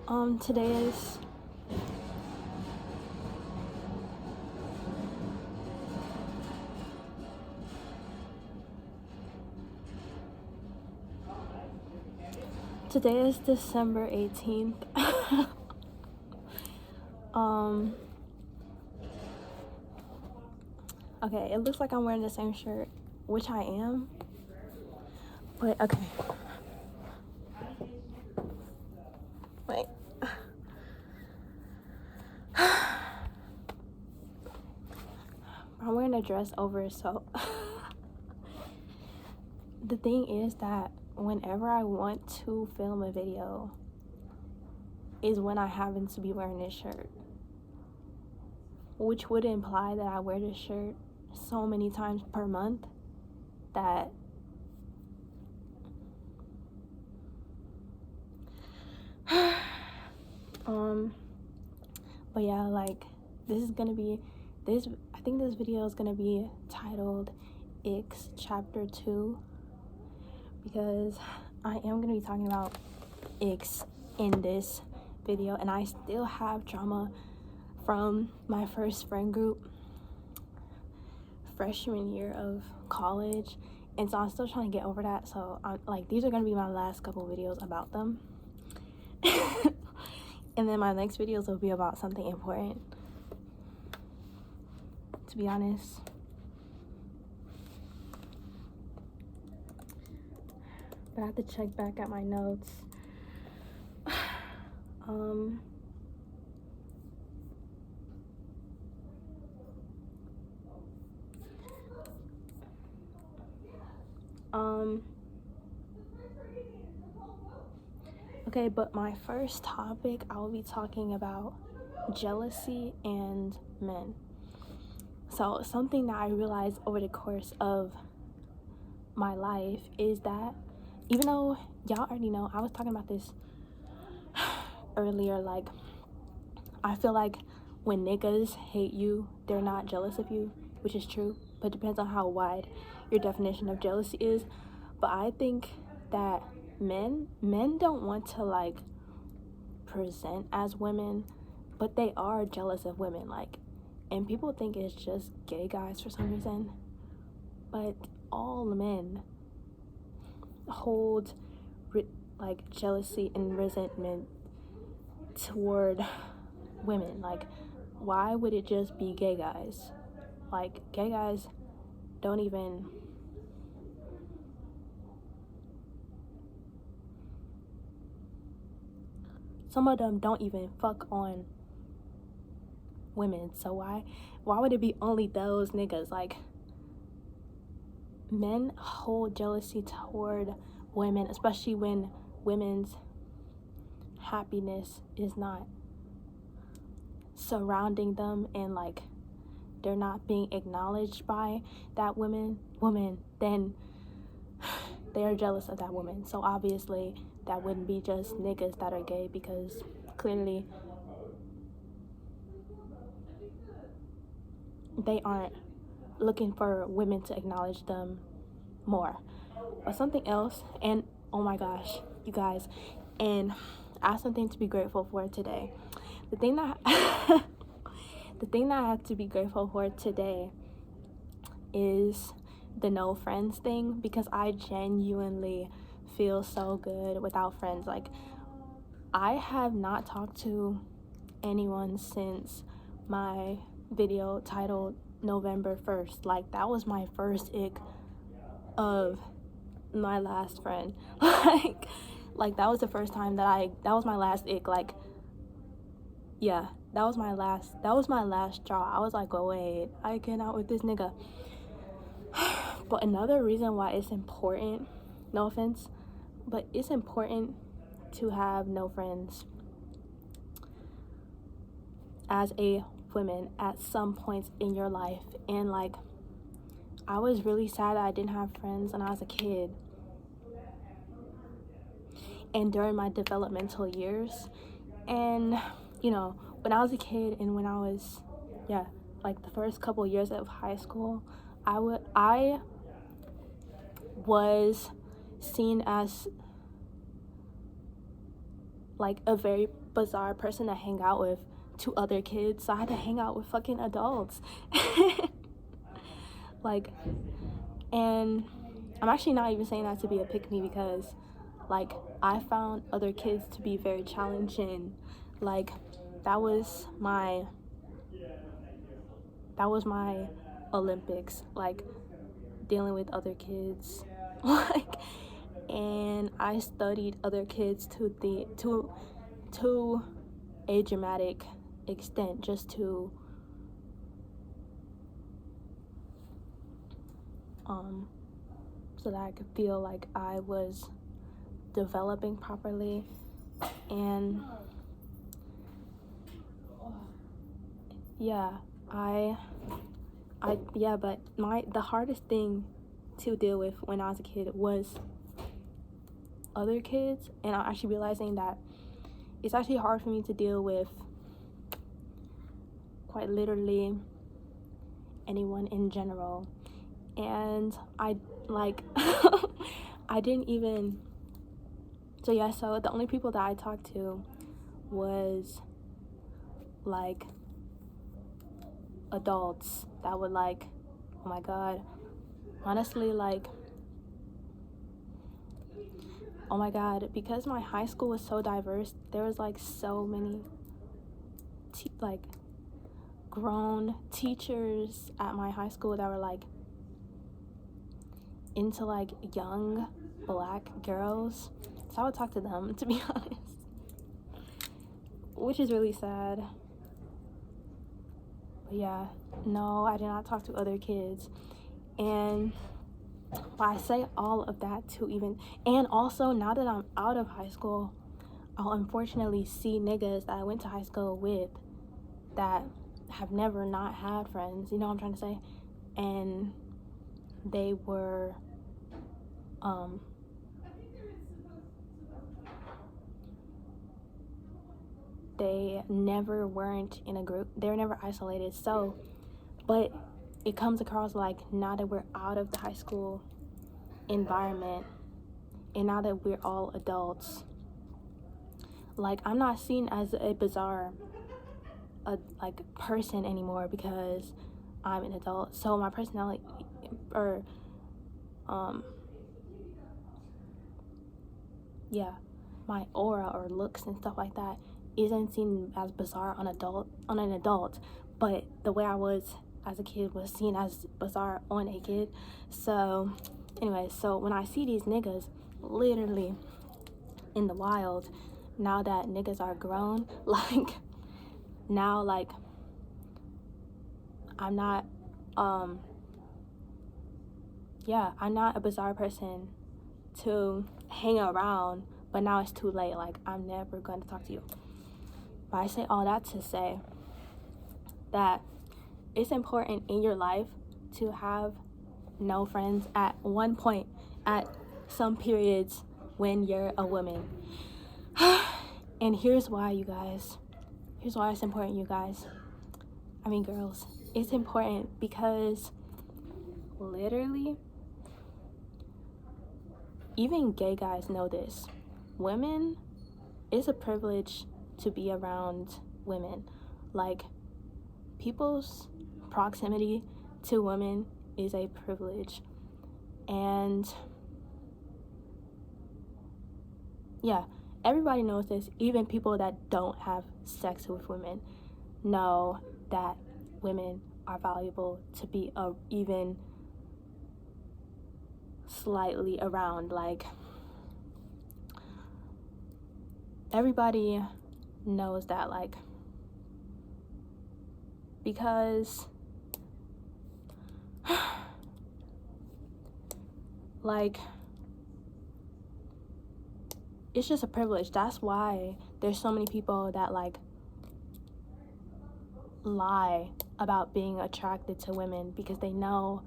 Today is December 18th. Okay, it looks like I'm wearing the same shirt, which I am, but okay. Wait. I'm wearing a dress over, so the thing is that whenever I want to film a video is when I happen to be wearing this shirt, which would imply that I wear this shirt so many times per month that but yeah, like this is gonna be I think this video is gonna be titled Icks Chapter 2, because I am gonna be talking about icks in this video, and I still have trauma from my first friend group freshman year of college, and so I'm still trying to get over that. So I'm like, these are gonna be my last couple videos about them. And then my next videos will be about something important, to be honest. But I have to check back at my notes. Okay, but my first topic, I will be talking about jealousy and men. So something that I realized over the course of my life is that, even though y'all already know, I was talking about this earlier, like, I feel like when niggas hate you, they're not jealous of you, which is true, but it depends on how wide your definition of jealousy is. But I think that men don't want to like present as women, but they are jealous of women, like, and people think it's just gay guys for some reason, but all men hold like jealousy and resentment toward women. Like, why would it just be gay guys? Like, gay guys don't even some of them don't even fuck on women, so why would it be only those niggas? Like, men hold jealousy toward women, especially when women's happiness is not surrounding them, and like they're not being acknowledged by that woman, then they are jealous of that woman. So obviously that wouldn't be just niggas that are gay, because clearly they aren't looking for women to acknowledge them more. But something else, and oh my gosh, you guys, and I have something to be grateful for today. The thing that I have to be grateful for today is the no friends thing, because I genuinely feel so good without friends. Like, I have not talked to anyone since my video titled November 1st. Like, that was my first ick of my last friend. like that was the first time that was my last ick. Like, yeah, that was my last straw. I was like, oh wait, I cannot with this nigga. But another reason why it's important, no offense, but it's important to have no friends as a woman at some points in your life. And like, I was really sad that I didn't have friends when I was a kid and during my developmental years. And you know, when I was a kid and when I was, yeah, like the first couple years of high school, I was seen as like a very bizarre person to hang out with to other kids, so I had to hang out with fucking adults. Like, and I'm actually not even saying that to be a pick me, because like I found other kids to be very challenging. Like that was my Olympics, like dealing with other kids. Like, and I studied other kids to a dramatic extent, just to so that I could feel like I was developing properly. And yeah, but the hardest thing to deal with when I was a kid was other kids, and I'm actually realizing that it's actually hard for me to deal with quite literally anyone in general. And I like I didn't even so the only people that I talked to was like adults that would like, oh my god, honestly, like, oh my god, because my high school was so diverse, there was like so many like grown teachers at my high school that were like into like young black girls, so I would talk to them, to be honest, which is really sad. But yeah, no, I did not talk to other kids. And I say all of that to even, and also now that I'm out of high school, I'll unfortunately see niggas that I went to high school with that have never not had friends, you know what I'm trying to say? And they were they never weren't in a group, they were never isolated. So, but it comes across like now that we're out of the high school environment and now that we're all adults, like I'm not seen as a bizarre like person anymore because I'm an adult. So my personality or my aura or looks and stuff like that isn't seen as bizarre on an adult, but the way I was as a kid was seen as bizarre on a kid. So anyway, so when I see these niggas literally in the wild, now that niggas are grown, like now, like I'm not I'm not a bizarre person to hang around, but now it's too late, like I'm never going to talk to you. But I say all that to say that it's important in your life to have no friends at one point, at some periods when you're a woman. And here's why, you guys. Here's why it's important, you guys. I mean, girls. It's important because literally, even gay guys know this. Women, it's a privilege to be around women. Like, people's proximity to women is a privilege. And yeah, everybody knows this. Even people that don't have sex with women know that women are valuable to be even slightly around. Like, everybody knows that, like, because like it's just a privilege. That's why there's so many people that like lie about being attracted to women, because they know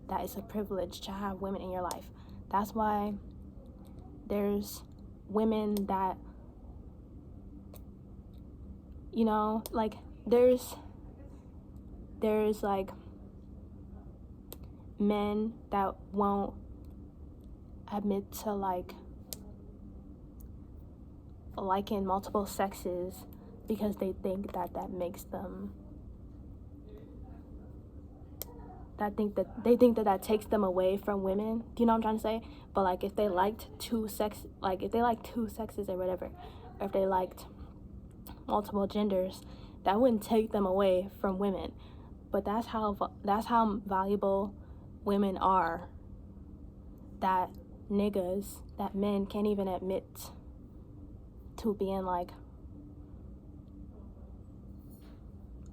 that it's a privilege to have women in your life. That's why there's women that, you know, like there's like men that won't admit to like liking multiple sexes because they think that makes them they think that takes them away from women. Do you know what I'm trying to say? But like if they liked two sexes or whatever, or if they liked multiple genders, that wouldn't take them away from women. But that's how valuable women are, that men can't even admit to being like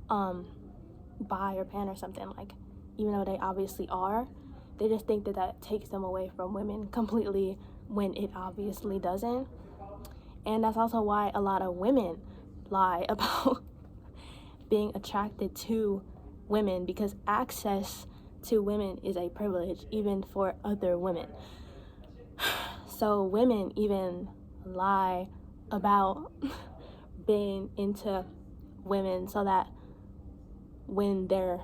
bi or pan or something, like, even though they obviously are. They just think that takes them away from women completely, when it obviously doesn't. And that's also why a lot of women lie about being attracted to women, because access to women is a privilege even for other women. So women even lie about being into women so that when they're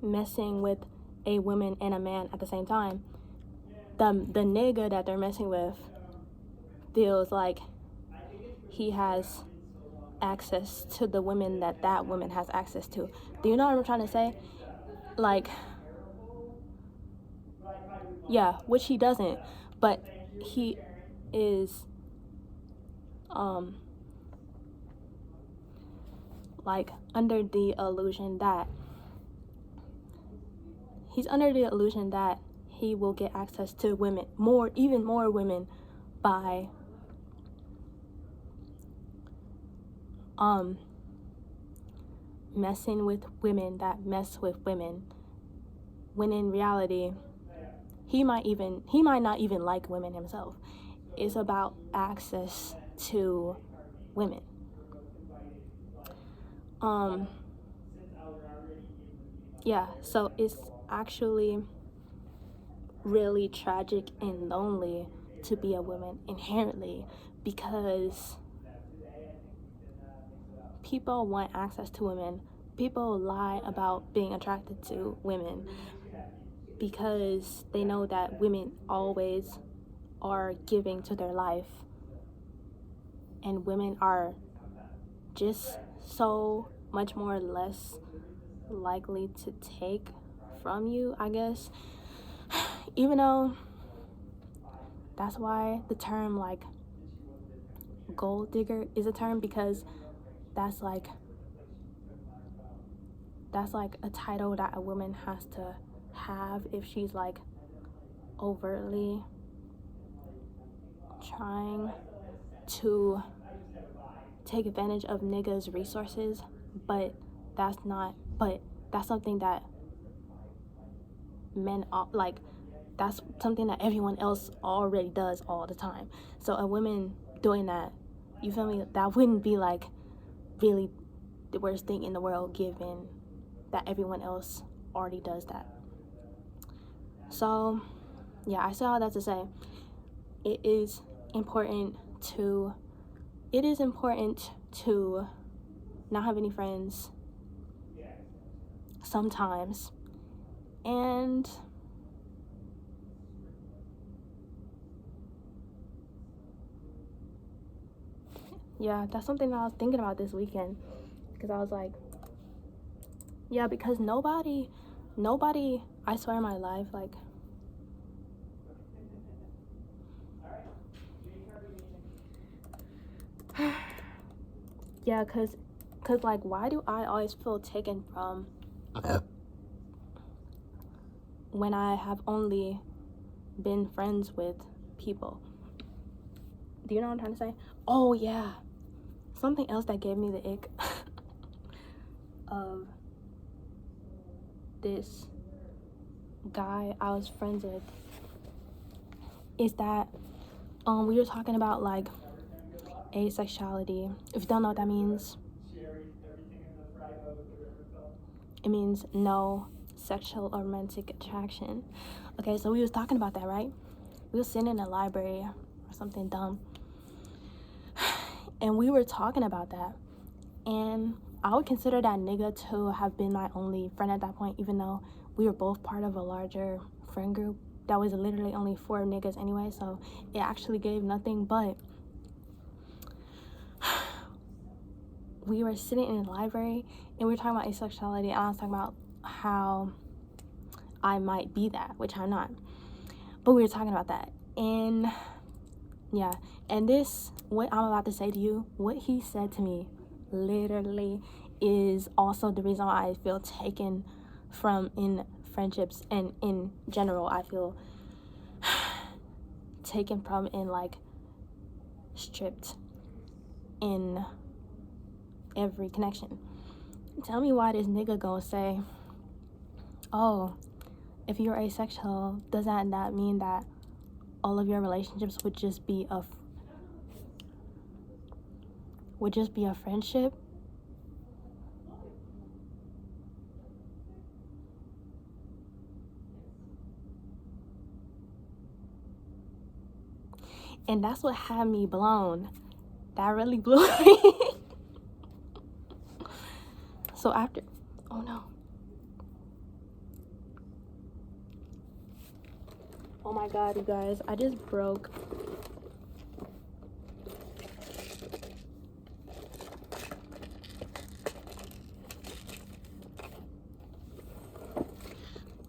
messing with a woman and a man at the same time, the nigga that they're messing with feels like he has access to the women that woman has access to. Do you know what I'm trying to say? Like, yeah, which he doesn't, but he is like under the illusion that he will get access to women, even more women, by messing with women that mess with women, when in reality he might not even like women himself. It's about access to women. Yeah, so it's actually really tragic and lonely to be a woman inherently, because people want access to women. People lie about being attracted to women because they know that women always are giving to their life, and women are just so much more less likely to take from you, I guess. Even though that's why the term like gold digger is a term, because that's like a title that a woman has to have if she's like overtly trying to take advantage of niggas' resources. But that's something that men like, that's something that everyone else already does all the time. So a woman doing that, you feel me, that wouldn't be like really the worst thing in the world, given that everyone else already does that. So yeah, I say all that to say it is important to not have any friends sometimes. And yeah, that's something that I was thinking about this weekend, because I was like, yeah, because nobody, I swear in my life, like, yeah, cause like, why do I always feel taken from when I have only been friends with people? Do you know what I'm trying to say? Oh yeah, something else that gave me the ick of this guy I was friends with is that we were talking about like asexuality. If you don't know what that means, it means no sexual or romantic attraction. Okay, so we was talking about that, right? We were sitting in a library or something dumb, and we were talking about that, and I would consider that nigga to have been my only friend at that point, even though we were both part of a larger friend group that was literally only 4 niggas anyway, so it actually gave nothing but we were sitting in the library and we were talking about asexuality, and I was talking about how I might be that, which I'm not. But we were talking about that. And yeah, and this, what I'm about to say to you, what he said to me literally is also the reason why I feel taken from in friendships, and in general I feel taken from and like stripped in every connection. Tell me why this nigga gonna say, oh, if you're asexual, does that mean that all of your relationships would just be a friendship? And that's what had me blown. That really blew me. So after, oh no. Oh my god, you guys, I just broke.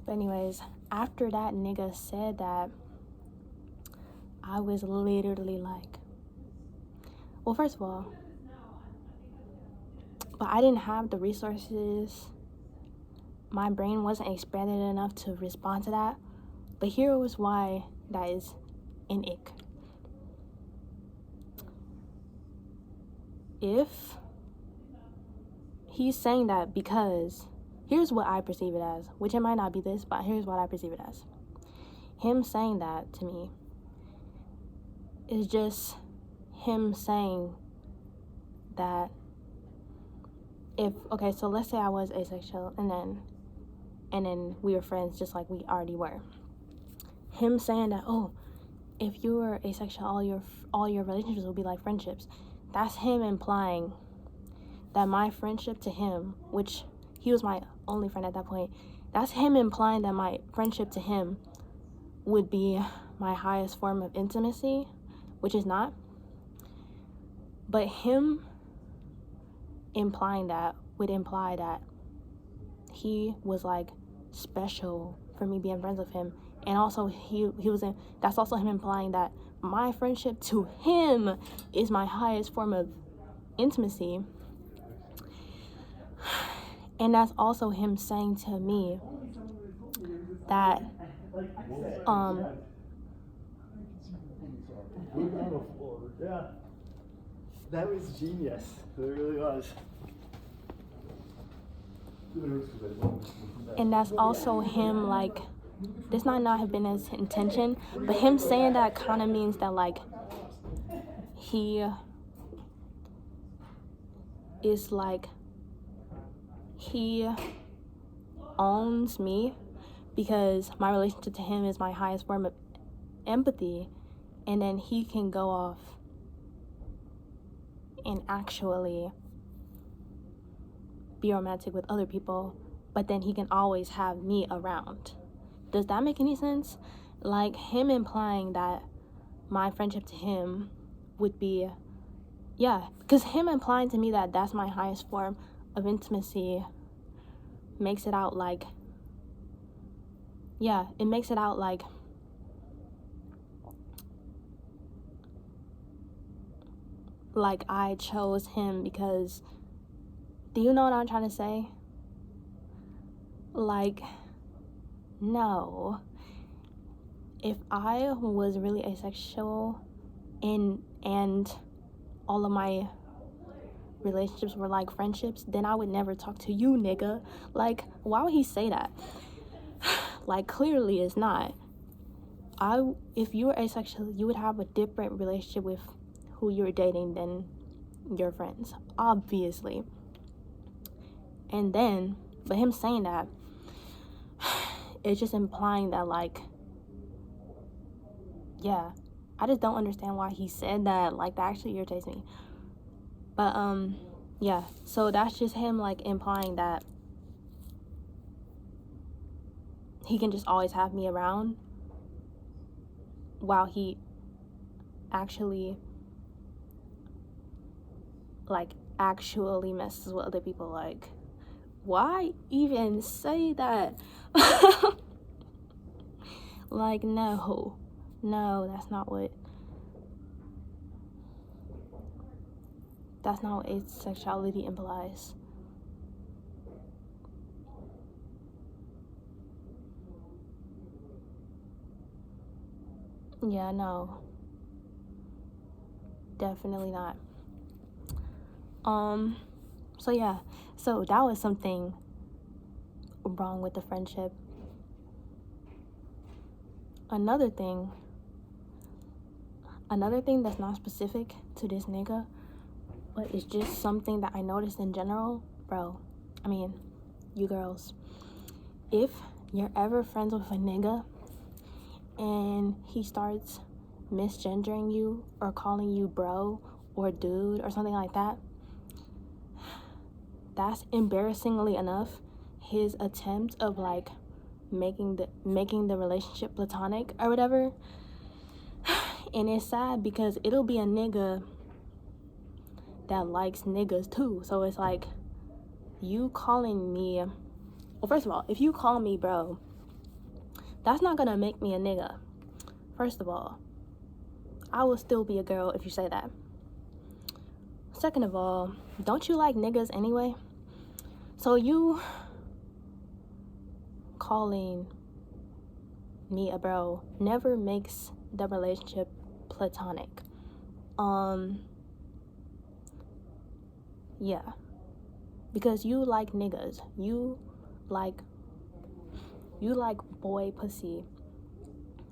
But anyways, after that nigga said that, I was literally like, well, first of all, but I didn't have the resources. My brain wasn't expanded enough to respond to that. But here was why that is an ick. If he's saying that because, here's what I perceive it as, which it might not be this, but here's what I perceive it as. Him saying that to me is just him saying that if, okay, so let's say I was asexual and then we were friends just like we already were. Him saying that, oh, if you were asexual, all your relationships will be like friendships. That's him implying that my friendship to him, which he was my only friend at that point, that's him implying that my friendship to him would be my highest form of intimacy, which is not. But him implying that would imply that he was like special for me being friends with him. And also that's also him implying that my friendship to him is my highest form of intimacy. And that's also him saying to me that yeah, that was genius. It really was. And that's also him, like, this might not have been his intention, but him saying that kind of means that, like, he is like, he owns me because my relationship to him is my highest form of empathy, and then he can go off and actually be romantic with other people, but then he can always have me around. Does that make any sense? Like, him implying that my friendship to him would be, yeah, because him implying to me that that's my highest form of intimacy makes it out like, yeah, it makes it out like I chose him because, do you know what I'm trying to say? Like, no. If I was really asexual and all of my relationships were like friendships, then I would never talk to you, nigga. Like, why would he say that? Like, clearly it's not. If you were asexual, you would have a different relationship with who you're dating than your friends, obviously. And then, but him saying that, it's just implying that, like, yeah, I just don't understand why he said that. Like, that actually irritates me. But yeah, so that's just him, like, implying that he can just always have me around while he actually, like, actually messes with other people. Like, why even say that? Like, no, that's not what asexuality implies. Yeah, no, definitely not. So yeah, so that was something wrong with the friendship. Another thing that's not specific to this nigga, but it's just something that I noticed in general, bro. I mean, you girls, if you're ever friends with a nigga and he starts misgendering you or calling you bro or dude or something like that, that's embarrassingly enough his attempt of like making the relationship platonic or whatever. And it's sad because it'll be a nigga that likes niggas too. So it's like, you calling me, well, first of all, if you call me bro, that's not gonna make me a nigga. First of all, I will still be a girl if you say that. Second of all, don't you like niggas anyway? So you calling me a bro never makes the relationship platonic. Yeah, because you like niggas, you like boy pussy,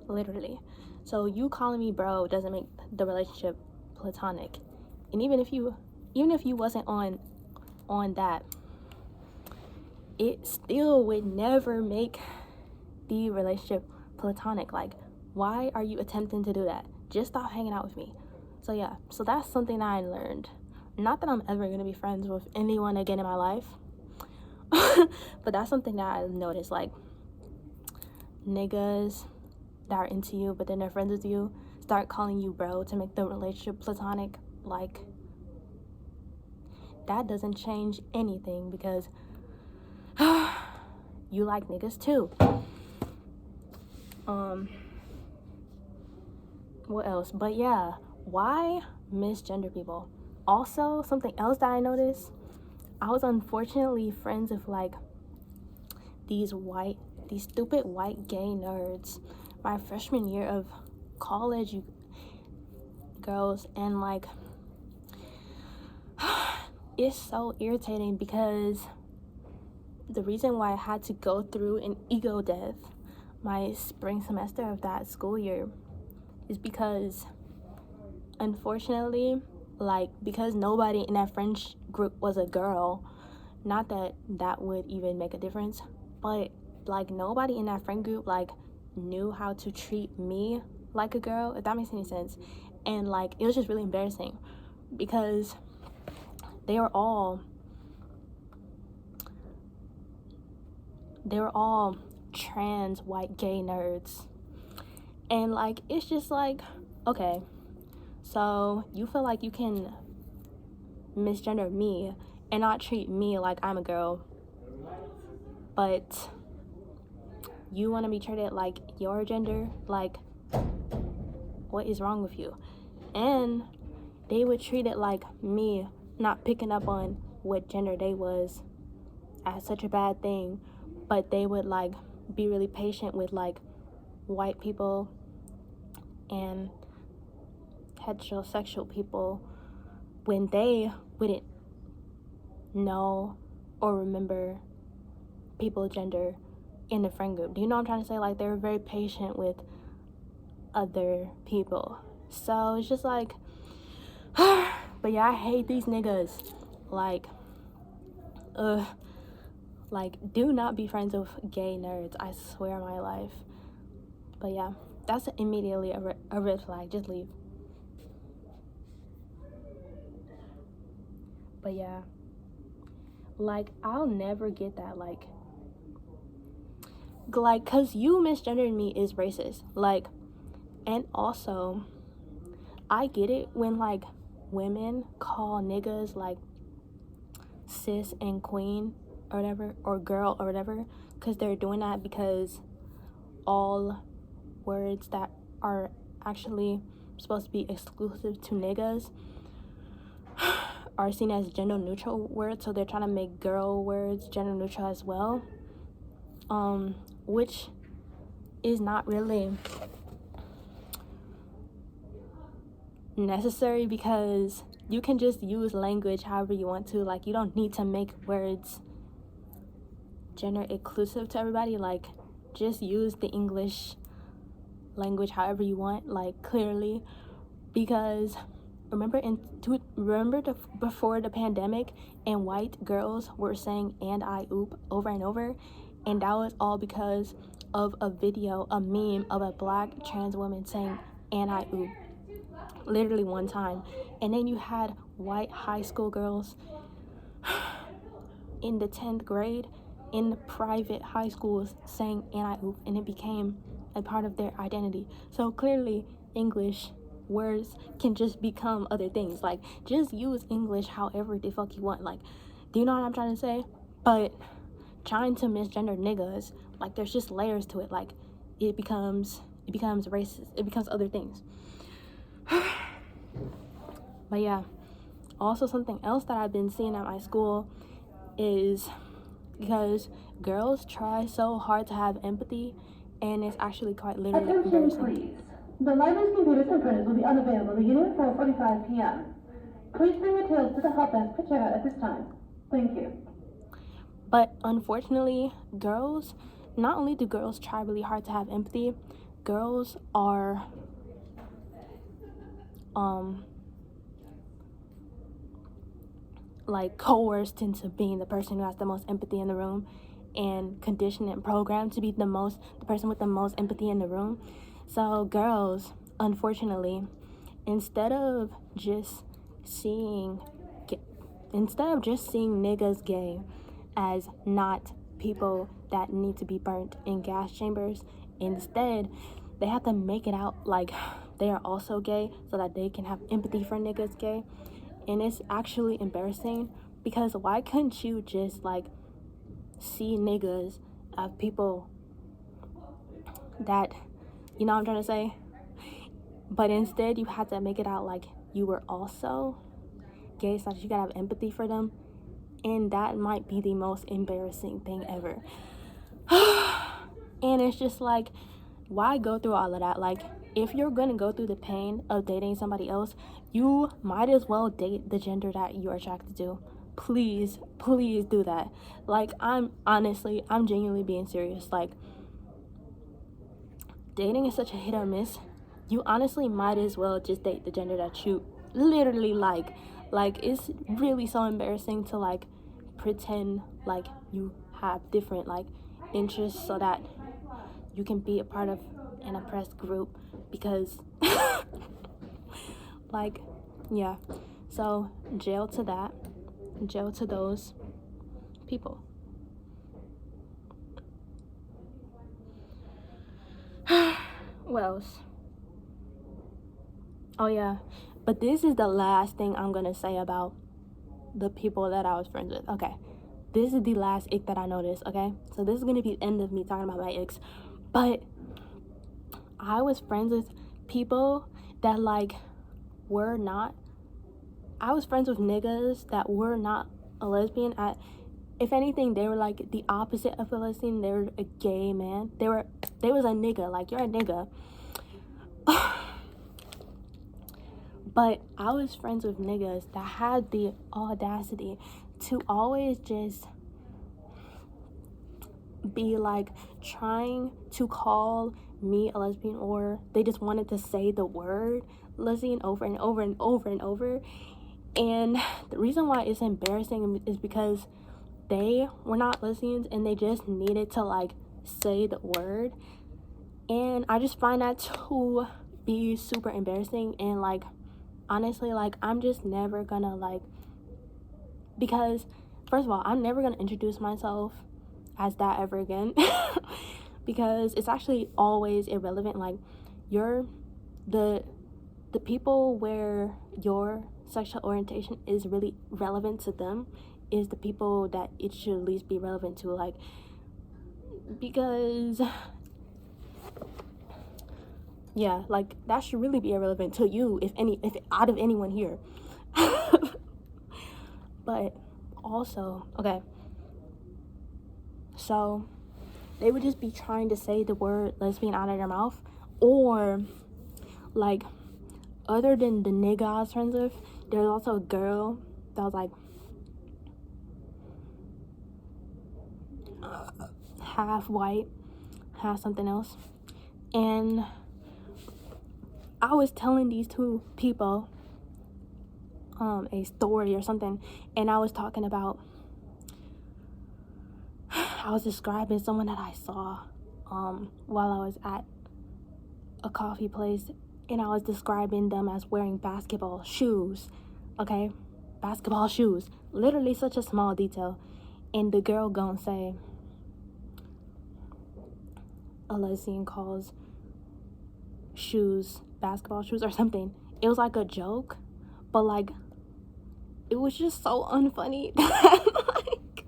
literally. So you calling me bro doesn't make the relationship platonic. And even if you wasn't on that, it still would never make the relationship platonic. Like, why are you attempting to do that? Just stop hanging out with me. So yeah, so that's something that I learned. Not that I'm ever gonna be friends with anyone again in my life, but that's something that I noticed. Like, niggas that are into you but then they're friends with you start calling you bro to make the relationship platonic. Like, that doesn't change anything because you like niggas too. What else? But yeah, why misgender people? Also, something else that I noticed, I was unfortunately friends with like these stupid white gay nerds my freshman year of college, you girls, and like it's so irritating because the reason why I had to go through an ego death my spring semester of that school year is because, unfortunately, like, because nobody in that friend group was a girl, not that that would even make a difference, but like nobody in that friend group like knew how to treat me like a girl, if that makes any sense. And like, it was just really embarrassing because they were all trans white gay nerds, and like, it's just like, okay, so you feel like you can misgender me and not treat me like I'm a girl, but you want to be treated like your gender? Like, what is wrong with you? And they would treat it like me not picking up on what gender they was as such a bad thing, but they would like be really patient with like white people and heterosexual people when they wouldn't know or remember people's gender in the friend group. Do you know what I'm trying to say? Like, they were very patient with other people. So it's just like but yeah, I hate these niggas. Like, like, do not be friends with gay nerds, I swear on my life. But yeah, that's immediately a red flag. Just leave. But yeah, like, I'll never get that. Like, cause you misgendered me is racist. Like, and also, I get it when like women call niggas like cis and queen or whatever, or girl or whatever, because they're doing that because all words that are actually supposed to be exclusive to niggas are seen as gender neutral words, so they're trying to make girl words gender neutral as well, which is not really necessary, because you can just use language however you want to. Like, you don't need to make words gender inclusive to everybody. Like, just use the English language however you want, like, clearly. Because before the pandemic, and white girls were saying "and I oop" over and over, and that was all because of a video, a meme of a black trans woman saying "and I oop" literally one time. And then you had white high school girls in the 10th grade in private high schools saying "and I oop," and it became a part of their identity. So clearly English words can just become other things. Like, just use English however the fuck you want. Like, do you know what I'm trying to say? But trying to misgender niggas, like, there's just layers to it. Like, it becomes racist, it becomes other things. But yeah, also something else that I've been seeing at my school is, because girls try so hard to have empathy, and it's actually quite literally embarrassing. Please. The library's computers and printers will be unavailable beginning at 4:45 p.m. Please bring materials to the help desk for checkout at this time. Thank you. But unfortunately, girls, not only do girls try really hard to have empathy, girls are like coerced into being the person who has the most empathy in the room, and conditioned and programmed to be the person with the most empathy in the room. So girls, unfortunately, instead of just seeing niggas gay as not people that need to be burnt in gas chambers, instead they have to make it out like they are also gay so that they can have empathy for niggas gay. And it's actually embarrassing, because why couldn't you just, like, see niggas as people that, you know what I'm trying to say? But instead you had to make it out like you were also gay so that you gotta have empathy for them. And that might be the most embarrassing thing ever. And it's just like, why go through all of that? Like, if you're gonna go through the pain of dating somebody else, you might as well date the gender that you're attracted to. Please do that. Like, I'm genuinely being serious. Like, dating is such a hit or miss. You honestly might as well just date the gender that you literally like. Like, it's really so embarrassing to, like, pretend like you have different, like, interests so that you can be a part of an oppressed group, because like, yeah. So jail to that, jail to those people. What else? Oh yeah, but this is the last thing I'm gonna say about the people that I was friends with. Okay, this is the last ick that I noticed. Okay, so this is gonna be the end of me talking about my icks. But I was friends with people that, like, were not, I was friends with niggas that were not a lesbian. If anything, they were like the opposite of a lesbian. They were a gay man. They was a nigga. Like, you're a nigga. But I was friends with niggas that had the audacity to always just be, like, trying to call me a lesbian, or they just wanted to say the word lesbian over and over and over and over. And the reason why it's embarrassing is because they were not lesbians and they just needed to, like, say the word. And I just find that to be super embarrassing. And, like, honestly, like, I'm just never gonna, like, because first of all, I'm never gonna introduce myself as that ever again. Because it's actually always irrelevant. Like, you're the people where your sexual orientation is really relevant to them, is the people that it should at least be relevant to, like, because yeah, like, that should really be irrelevant to you, if out of anyone here. But also, okay, so they would just be trying to say the word lesbian out of their mouth, or like, other than the nigga I was friends with, there's also a girl that was like half white, half something else, and I was telling these two people a story or something, and I was talking about, I was describing someone that I saw while I was at a coffee place, and I was describing them as wearing basketball shoes. Okay, basketball shoes, literally such a small detail. And the girl gonna say a lesbian calls shoes basketball shoes or something. It was like a joke, but like, it was just so unfunny that like,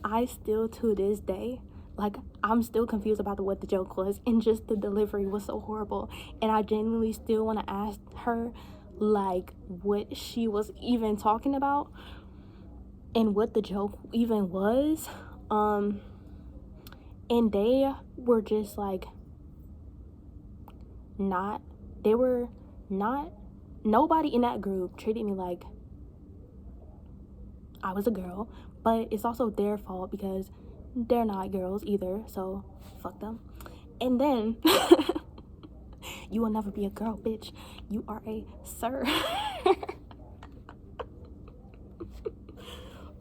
I still to this day, like, I'm still confused about what the joke was, and just the delivery was so horrible, and I genuinely still want to ask her like what she was even talking about and what the joke even was. And they were just like nobody in that group treated me like I was a girl, but it's also their fault because they're not girls either, so fuck them. And then you will never be a girl, bitch. You are a sir.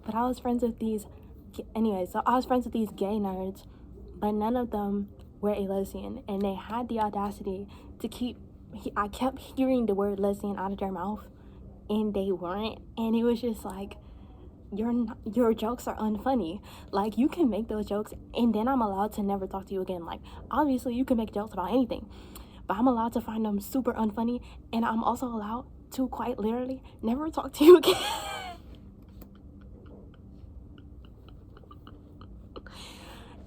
But I was friends with these gay nerds, but none of them were a lesbian, and they had the audacity to I kept hearing the word lesbian out of their mouth, and they weren't, and it was just like, your jokes are unfunny. Like, you can make those jokes, and then I'm allowed to never talk to you again. Like, obviously you can make jokes about anything, but I'm allowed to find them super unfunny, and I'm also allowed to quite literally never talk to you again.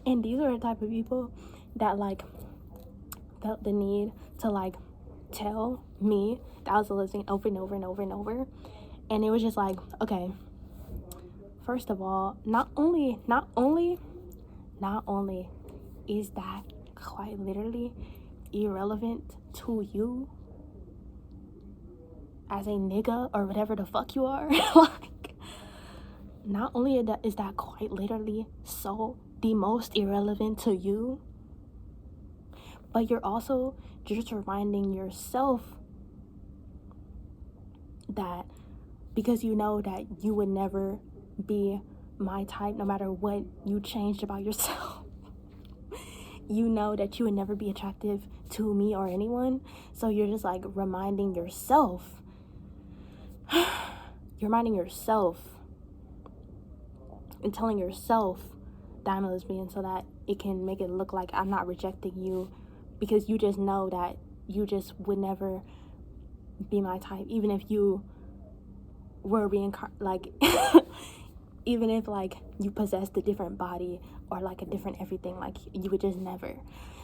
And these are the type of people that like felt the need to like tell me that I was a lesbian over and over and over and over. And it was just like, okay, first of all, not only is that quite literally irrelevant to you as a nigga or whatever the fuck you are, like, not only is that quite literally so the most irrelevant to you, but you're also just reminding yourself that, because you know that you would never be my type no matter what you changed about yourself. You know that you would never be attractive to me or anyone, so you're just like reminding yourself and telling yourself that I'm a lesbian, so that it can make it look like I'm not rejecting you, because you just know that you just would never be my type, even if you were even if like you possessed a different body or like a different everything, like you would just never.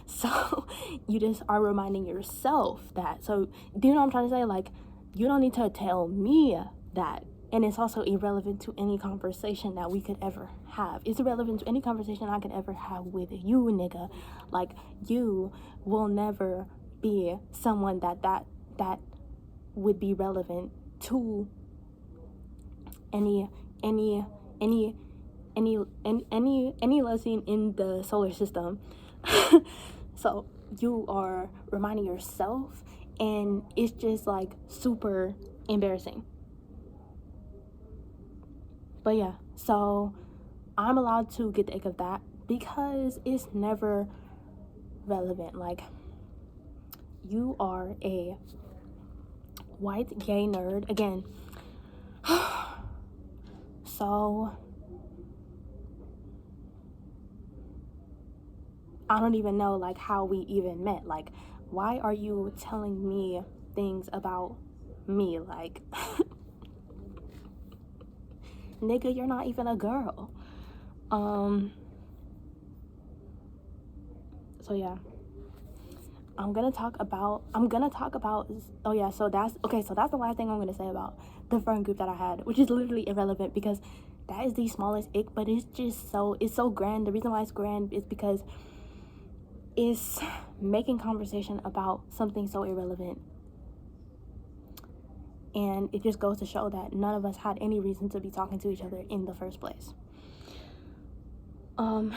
So you just are reminding yourself that. So do you know what I'm trying to say? Like, you don't need to tell me that. And it's also irrelevant to any conversation that we could ever have. It's irrelevant to any conversation I could ever have with you, nigga. Like, you will never be someone that would be relevant to any lesbian in the solar system. So you are reminding yourself, and it's just like super embarrassing. But yeah, so I'm allowed to get the ick of that because it's never relevant. Like, you are a white gay nerd again. So I don't even know like how we even met. Like, why are you telling me things about me? Like, nigga, you're not even a girl. So yeah, I'm gonna talk about oh yeah, so that's the last thing I'm gonna say about the friend group that I had, which is literally irrelevant because that is the smallest ick, but it's so grand. The reason why it's grand is because it's making conversation about something so irrelevant, and it just goes to show that none of us had any reason to be talking to each other in the first place. I'm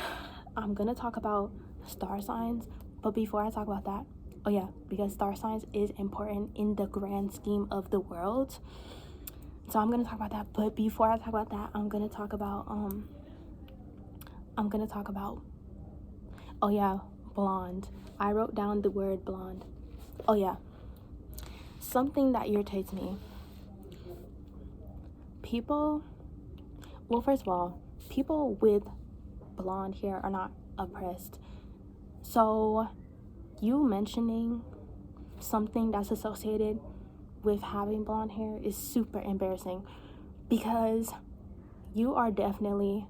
gonna talk about star signs, but before I talk about that, oh yeah, because star signs is important in the grand scheme of the world, so I'm gonna talk about that. But before I talk about that, I'm gonna talk about oh yeah, blonde. I wrote down the word blonde. Oh yeah, something that irritates me. First of all, people with blonde hair are not oppressed. So you mentioning something that's associated with having blonde hair is super embarrassing, because you are definitely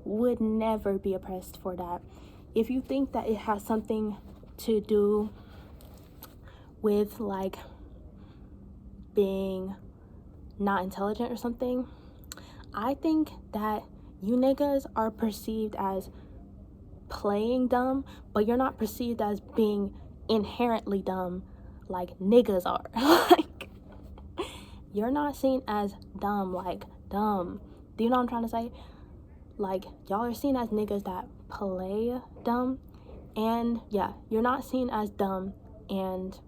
would never be oppressed for that. If you think that it has something to do with like being not intelligent or something, I think that you niggas are perceived as playing dumb, but you're not perceived as being inherently dumb like niggas are. Like, you're not seen as dumb like dumb. Do you know what I'm trying to say? Like, y'all are seen as niggas that play dumb, and yeah, you're not seen as dumb and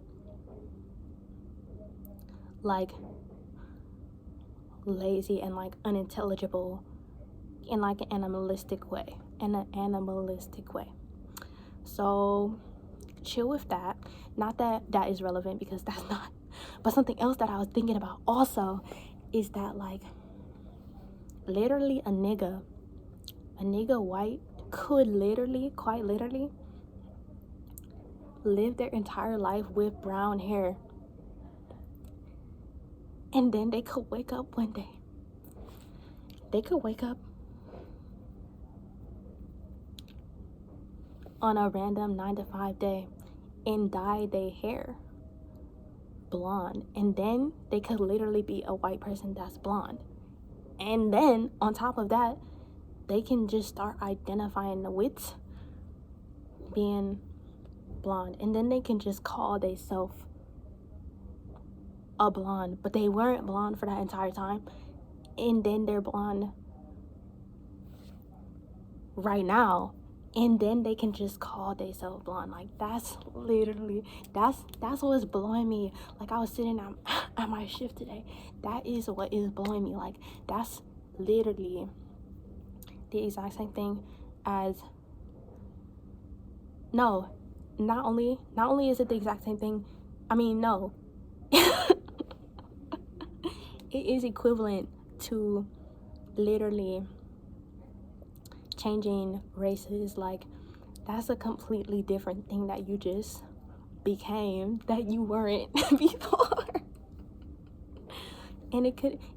like lazy and like unintelligible in like an animalistic way. So chill with that. Not that that is relevant, because that's not. But something else that I was thinking about also is that like literally a nigga white could literally, quite literally, live their entire life with brown hair, and then they could wake up one day. They could wake up on a random 9 to 5 day and dye their hair blonde, and then they could literally be a white person that's blonde. And then on top of that, they can just start identifying with being blonde, and then they can just call themselves a blonde, but they weren't blonde for that entire time, and then they're blonde right now, and then they can just call themselves blonde. Like, that's literally that's what's blowing me. Like, I was sitting at my shift today. That is what is blowing me. Like, that's literally the exact same thing as no, not only is it the exact same thing, I mean, no. It is equivalent to literally changing races. Like, that's a completely different thing that you just became that you weren't before. And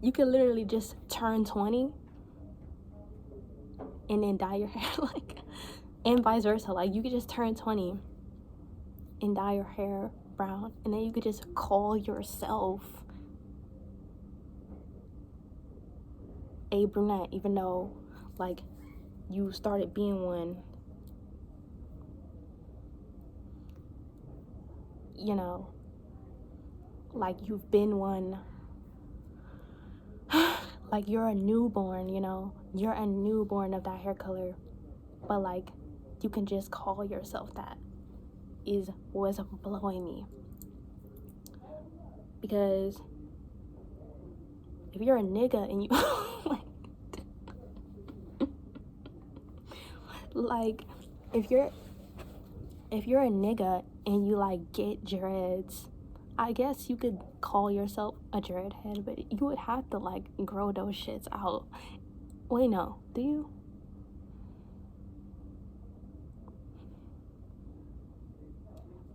you could literally just turn 20 and then dye your hair, like, and vice versa. Like, you could just turn 20 and dye your hair brown, and then you could just call yourself a brunette, even though like you started being one, you know, like you've been one. Like, you're a newborn, you know, you're a newborn of that hair color, but like you can just call yourself that, is what's blowing me. Because if you're a nigga and you like if you're a nigga and you like get dreads, I guess you could call yourself a dreadhead, but you would have to like grow those shits out. Wait, no, do you?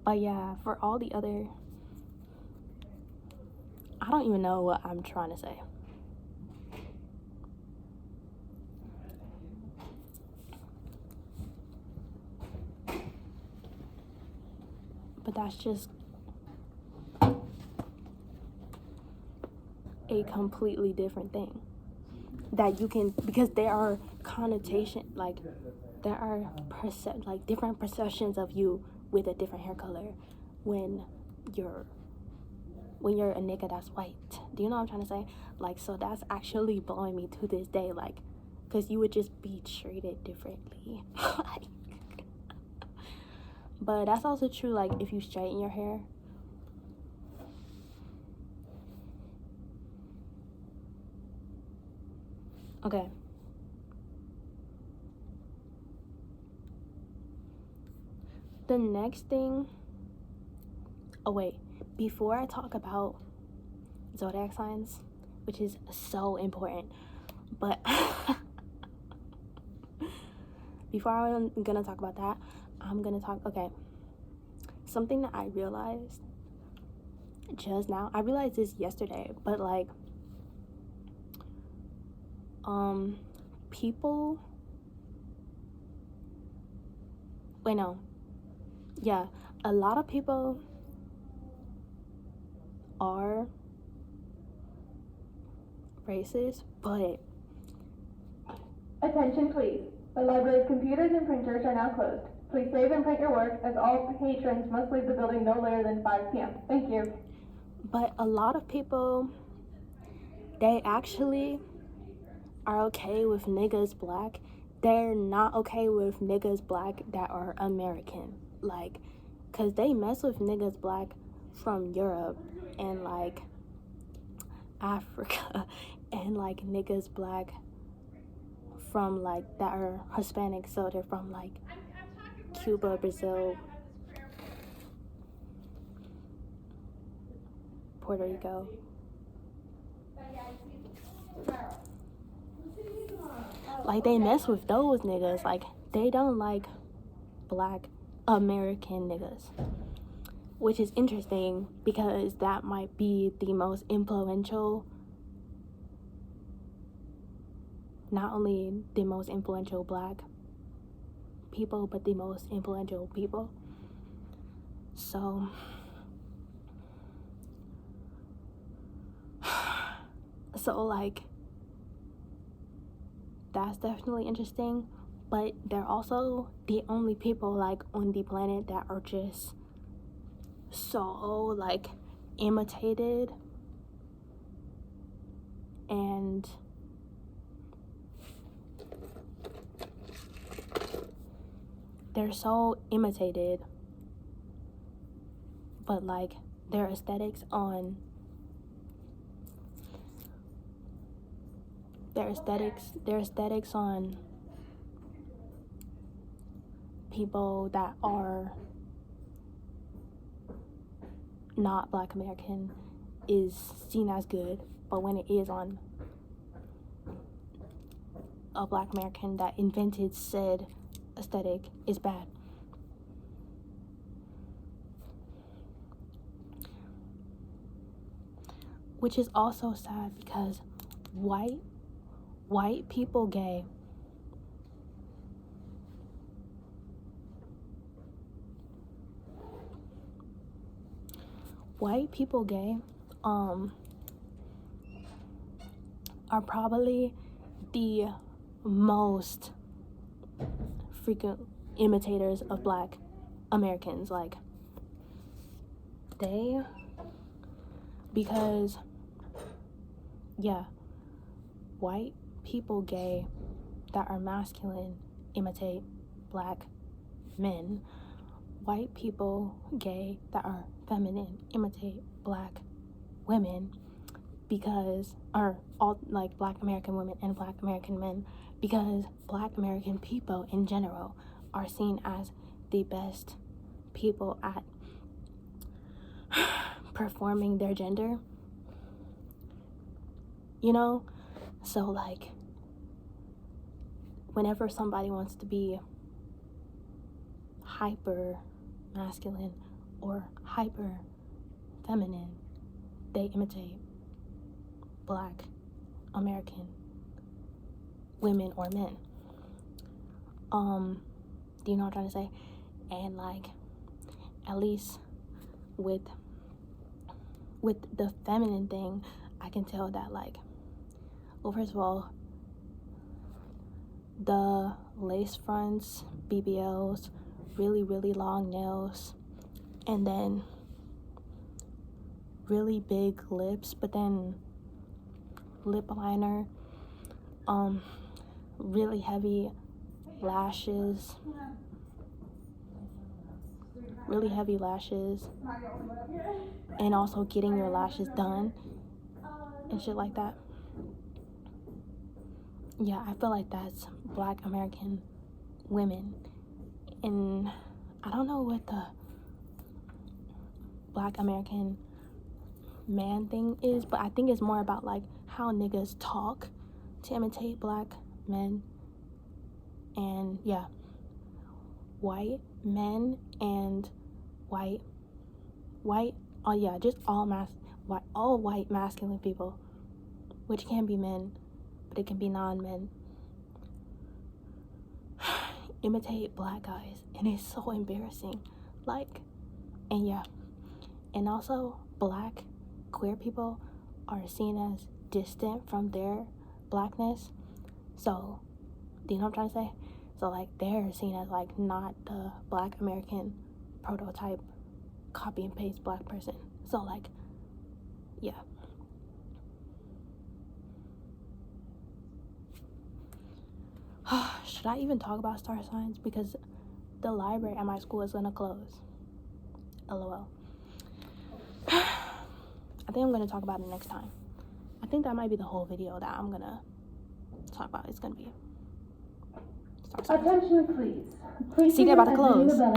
But yeah, for all the other, I don't even know what I'm trying to say. But that's just a completely different thing that you can, because there are connotation, like there are different perceptions of you with a different hair color when you're a nigga that's white. Do you know what I'm trying to say? Like, so that's actually blowing me to this day, like, because you would just be treated differently. Like, but that's also true, like, if you straighten your hair. Okay. The next thing, oh wait, before I talk about zodiac signs, which is so important, but before I'm gonna talk about that, I'm gonna talk, okay, something that I realized just now. I realized this yesterday, but like, people, wait, no, yeah, a lot of people are racist, but Attention please. The library's computers and printers are now closed. Please save and print your work as all patrons must leave the building no later than 5 p.m. Thank you. but a lot of people, they actually are okay with niggas black. They're not okay with niggas black that are American, like, cause they mess with niggas black from Europe and like Africa and like niggas black from like that are Hispanic, so they're from like Cuba, Brazil, Puerto Rico. Like, they mess with those niggas. Like, they don't like black American niggas, which is interesting because that might be the most influential, not only the most influential black people, but the most influential people. So like, that's definitely interesting, but they're also the only people like on the planet that are just so like imitated and they're so imitated, but like their aesthetics on people that are not black American is seen as good, but when it is on a black American that invented said aesthetic, is bad. Which is also sad because white people gay are probably the most frequent imitators of black Americans. Like, because yeah, white people gay that are masculine imitate black men. White people gay that are feminine imitate black women, because, or all like black American women and black American men, because black American people in general are seen as the best people at performing their gender, you know? So like, whenever somebody wants to be hyper masculine or hyper feminine, they imitate black American women or men. Do you know what I'm trying to say? And like, at least with the feminine thing, I can tell that, like, well, first of all, the lace fronts, BBLs, really, really long nails, and then really big lips, but then lip liner, really heavy lashes, and also getting your lashes done and shit like that. Yeah, I feel like that's Black American women. And I don't know what the Black American man thing is, but I think it's more about like how niggas talk to imitate Black men. And yeah, white men and white, oh yeah, just all white masculine people, which can be men, but it can be non-men, imitate Black guys, and it's so embarrassing. Like, and yeah, and also Black queer people are seen as distant from their Blackness. So, do you know what I'm trying to say? So, like, they're seen as, like, not the Black American prototype copy and paste Black person. So, like, yeah. Should I even talk about star signs? Because the library at my school is gonna close. LOL. I think I'm gonna talk about it next time. I think that might be the whole video that I'm gonna talk about. It's gonna be star signs. Attention, please. Please See, they're about to begin exiting the close. building.